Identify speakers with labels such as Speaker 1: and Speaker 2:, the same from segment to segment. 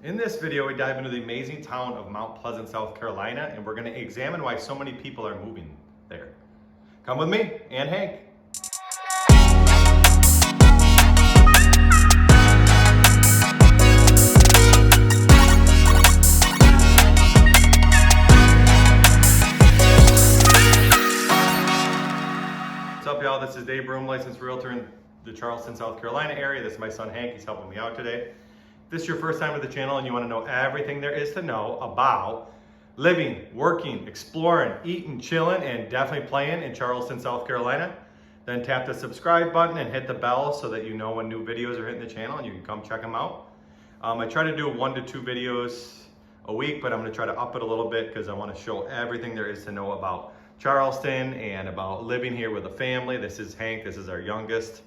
Speaker 1: In this video, we dive into the amazing town of Mount Pleasant, South Carolina, and we're going to examine why so many people are moving there. Come with me and Hank. What's up, y'all? This is Dave Broom, licensed realtor in the Charleston, South Carolina area. This is my son Hank. He's helping me out today. If this is your first time with the channel and you want to know everything there is to know about living, working, exploring, eating, chilling, and definitely playing in Charleston, South Carolina, then tap the subscribe button and hit the bell so that you know when new videos are hitting the channel and you can come check them out. I try to do 1 to 2 videos a week, but I'm going to try to up it a little bit because I want to show everything there is to know about Charleston and about living here with a family. This is Hank. This is our youngest.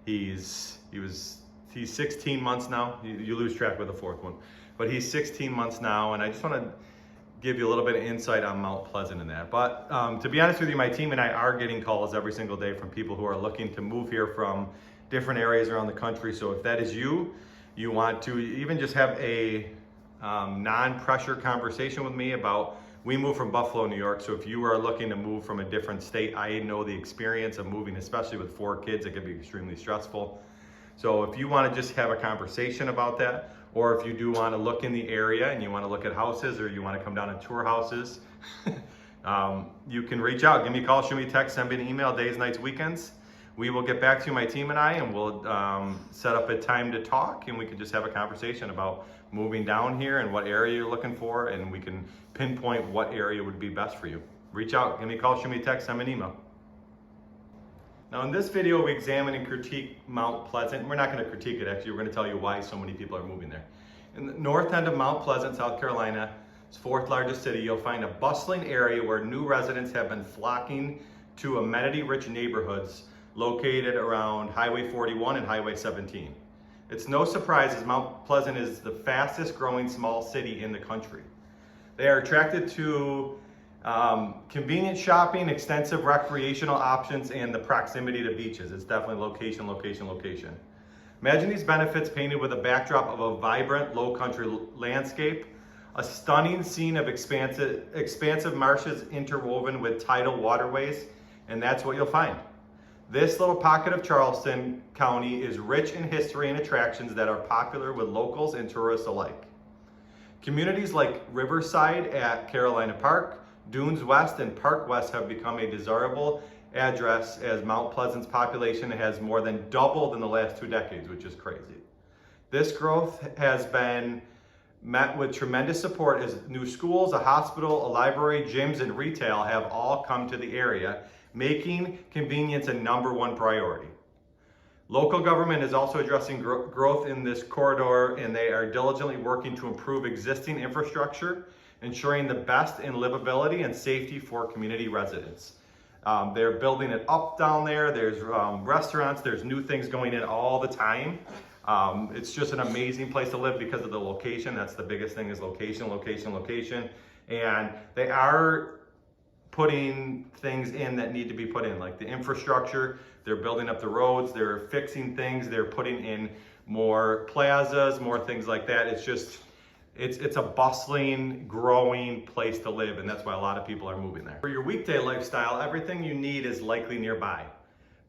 Speaker 1: He's 16 months now. You lose track with the fourth one, but he's 16 months now, and I just want to give you a little bit of insight on Mount Pleasant and that. But to be honest with you, my team and I are getting calls every single day from people who are looking to move here from different areas around the country. So if that is you want to even just have a non-pressure conversation with me about, we moved from Buffalo, New York. So if you are looking to move from a different state, I know the experience of moving, especially with 4 kids, it can be extremely stressful. So if you want to just have a conversation about that, or if you do want to look in the area and you want to look at houses, or you want to come down and tour houses, you can reach out. Give me a call, shoot me a text, send me an email, days, nights, weekends. We will get back to you, my team and I, and we'll set up a time to talk, and we can just have a conversation about moving down here and what area you're looking for, and we can pinpoint what area would be best for you. Reach out, give me a call, shoot me a text, send me an email. Now in this video, we examine and critique Mount Pleasant. We're not going to critique it, actually. We're going to tell you why so many people are moving there. In the north end of Mount Pleasant, South Carolina, its 4th largest city, you'll find a bustling area where new residents have been flocking to amenity-rich neighborhoods located around Highway 41 and Highway 17. It's no surprise as Mount Pleasant is the fastest growing small city in the country. They are attracted to convenient shopping, extensive recreational options, and the proximity to beaches. It's definitely location, location, location. Imagine these benefits painted with a backdrop of a vibrant Lowcountry landscape, a stunning scene of expansive marshes interwoven with tidal waterways, and that's what you'll find. This little pocket of Charleston County is rich in history and attractions that are popular with locals and tourists alike. Communities like Riverside at Carolina Park, Dunes West, and Park West have become a desirable address as Mount Pleasant's population has more than doubled in the last 2 decades, which is crazy. This growth has been met with tremendous support as new schools, a hospital, a library, gyms, and retail have all come to the area, making convenience a #1 priority. Local government is also addressing growth in this corridor, and they are diligently working to improve existing infrastructure, ensuring the best in livability and safety for community residents. They're building it up down there. There's restaurants, there's new things going in all the time. It's just an amazing place to live because of the location. That's the biggest thing, is location, location, location. And they are putting things in that need to be put in, like the infrastructure. They're building up the roads, they're fixing things, they're putting in more plazas, more things like that. It's just, it's a bustling, growing place to live, and that's why a lot of people are moving there. For your weekday lifestyle, everything you need is likely nearby.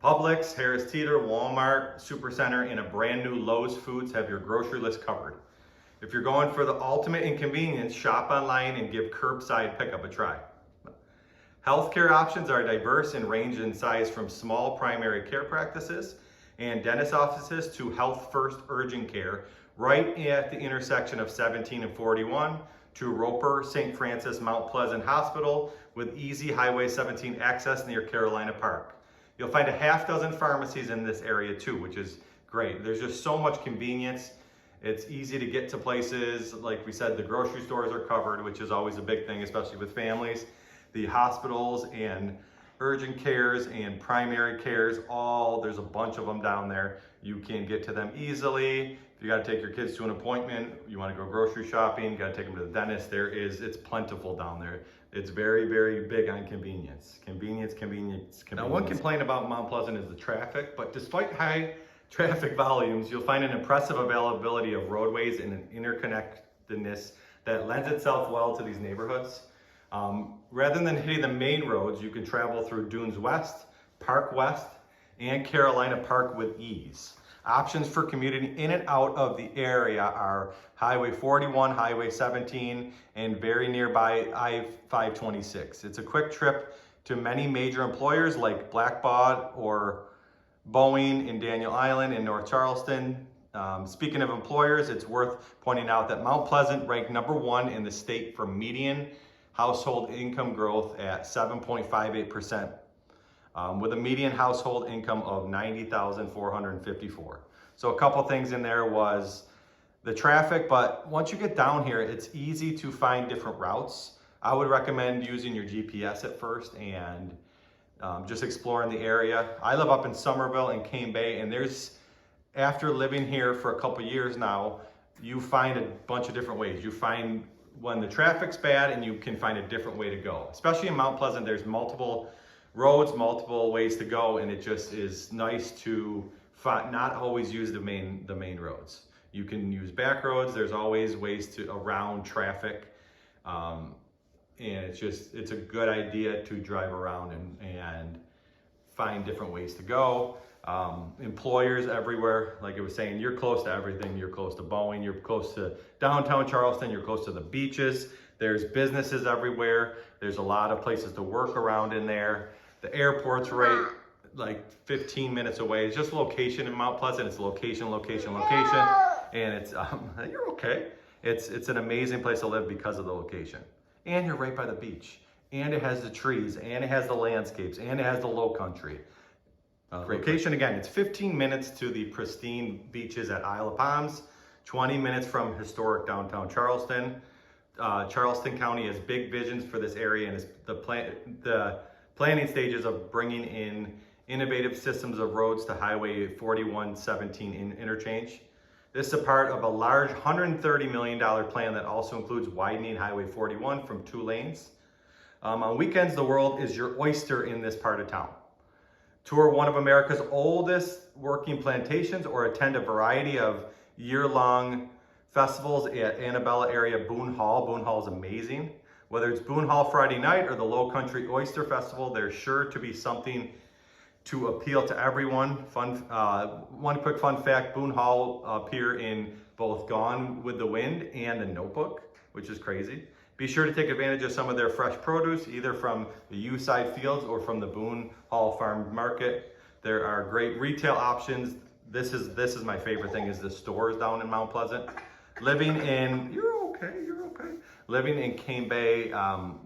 Speaker 1: Publix, Harris Teeter, Walmart, Supercenter, and a brand new Lowe's Foods have your grocery list covered. If you're going for the ultimate inconvenience, shop online and give curbside pickup a try. Healthcare options are diverse and range in size from small primary care practices and dentist offices to Health First urgent care, right at the intersection of 17 and 41, to Roper, St. Francis, Mount Pleasant Hospital, with easy Highway 17 access near Carolina Park. You'll find a half-dozen pharmacies in this area too, which is great. There's just so much convenience. It's easy to get to places. Like we said, the grocery stores are covered, which is always a big thing, especially with families. The hospitals and urgent cares and primary cares, there's a bunch of them down there. You can get to them easily. If you got to take your kids to an appointment, you want to go grocery shopping, you got to take them to the dentist, it's plentiful down there. It's very, very big on convenience. Convenience, convenience, convenience. Now, one complaint about Mount Pleasant is the traffic, but despite high traffic volumes, you'll find an impressive availability of roadways and an that lends itself well to these neighborhoods. Rather than hitting the main roads, you can travel through Dunes West, Park West, and Carolina Park with ease. Options for commuting in and out of the area are Highway 41, Highway 17, and very nearby I-526. It's a quick trip to many major employers like Blackbaud or Boeing in Daniel Island in North Charleston. Speaking of employers, it's worth pointing out that Mount Pleasant ranked #1 in the state for median household income growth at 7.58%, with a median household income of $90,454. So a couple things in there was the traffic, but once you get down here, it's easy to find different routes. I would recommend using your GPS at first and just exploring the area. I live up in Somerville and Cane Bay, and after living here for a couple years now, you find a bunch of different ways. You find when the traffic's bad and you can find a different way to go. Especially in Mount Pleasant, there's multiple roads, multiple ways to go, and it just is nice to not always use the main roads. You can use back roads. There's always ways around traffic. And it's a good idea to drive around and find different ways to go. Employers everywhere, like I was saying, you're close to everything. You're close to Boeing, you're close to downtown Charleston, you're close to the beaches. There's businesses everywhere. There's a lot of places to work around in there. The airport's right like 15 minutes away. It's just location in Mount Pleasant. It's location, location, location. And it's, you're okay. It's an amazing place to live because of the location. And you're right by the beach. And it has the trees, and it has the landscapes, and it has the Lowcountry. Location, again, it's 15 minutes to the pristine beaches at Isle of Palms, 20 minutes from historic downtown Charleston. Charleston County has big visions for this area, and is the planning stages of bringing in innovative systems of roads to Highway 41-17 interchange. This is a part of a large $130 million plan that also includes widening Highway 41 from 2 lanes. On weekends, the world is your oyster in this part of town. Tour one of America's oldest working plantations or attend a variety of year-long festivals at Annabella area Boone Hall. Boone Hall is amazing. Whether it's Boone Hall Friday night or the Lowcountry Oyster Festival, there's sure to be something to appeal to everyone. One quick fun fact, Boone Hall appear in both Gone with the Wind and The Notebook, which is crazy. Be sure to take advantage of some of their fresh produce, either from the U-side fields or from the Boone Hall Farm Market. There are great retail options. This is my favorite thing, is the stores down in Mount Pleasant. Living in Cane Bay,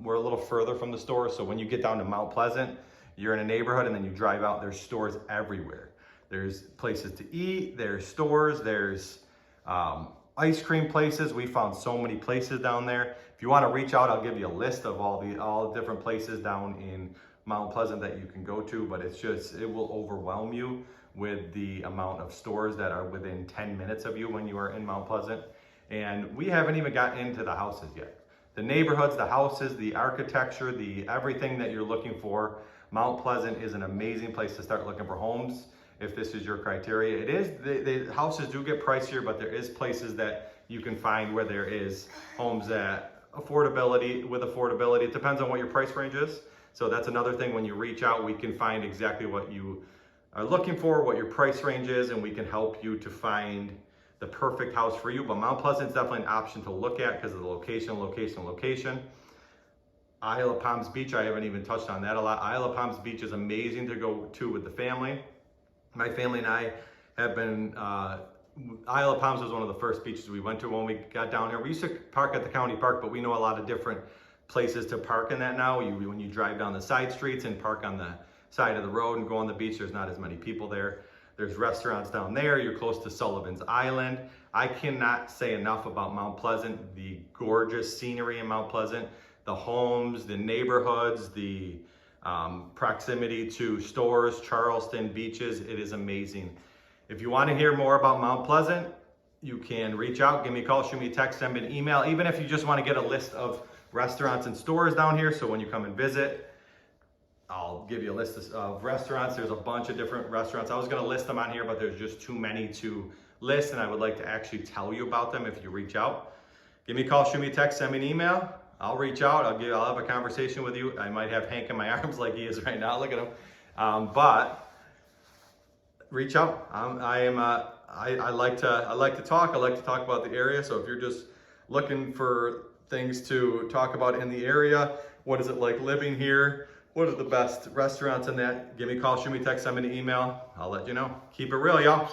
Speaker 1: we're a little further from the stores, so when you get down to Mount Pleasant, you're in a neighborhood and then you drive out, there's stores everywhere. There's places to eat, there's stores, there's ice cream places. We found so many places down there. If you want to reach out, I'll give you a list of all the different places down in Mount Pleasant that you can go to, but it will overwhelm you with the amount of stores that are within 10 minutes of you when you are in Mount Pleasant. And we haven't even gotten into the houses yet. The neighborhoods, the houses, the architecture, everything that you're looking for. Mount Pleasant is an amazing place to start looking for homes if this is your criteria. It is, the houses do get pricier, but there is places that you can find where there is homes that affordability. It depends on what your price range is. So that's another thing. When you reach out, we can find exactly what you are looking for, what your price range is, and we can help you to find the perfect house for you. But Mount Pleasant is definitely an option to look at because of the location. Isle of Palms Beach, I haven't even touched on that a lot. Isle of Palms Beach is amazing to go to with the family. My family and I have been, Isle of Palms was one of the first beaches we went to when we got down here. We used to park at the county park, but we know a lot of different places to park in that now. When you drive down the side streets and park on the side of the road and go on the beach, there's not as many people there. There's restaurants down there. You're close to Sullivan's Island. I cannot say enough about Mount Pleasant, the gorgeous scenery in Mount Pleasant, the homes, the neighborhoods, the proximity to stores, Charleston, beaches. It is amazing. If you want to hear more about Mount Pleasant, you can reach out, give me a call, shoot me a text, send me an email, even if you just want to get a list of restaurants and stores down here. So when you come and visit, I'll give you a list of restaurants. There's a bunch of different restaurants. I was going to list them on here, but there's just too many to list, and I would like to actually tell you about them if you reach out. give me a call, shoot me a text, send me an email. I'll reach out. I'll have a conversation with you. I might have Hank in my arms like he is right now. Look at him. But reach out. I like to talk. I like to talk about the area. So if you're just looking for things to talk about in the area, what is it like living here? What are the best restaurants in that? Give me a call, shoot me a text, send me an email. I'll let you know. Keep it real, y'all.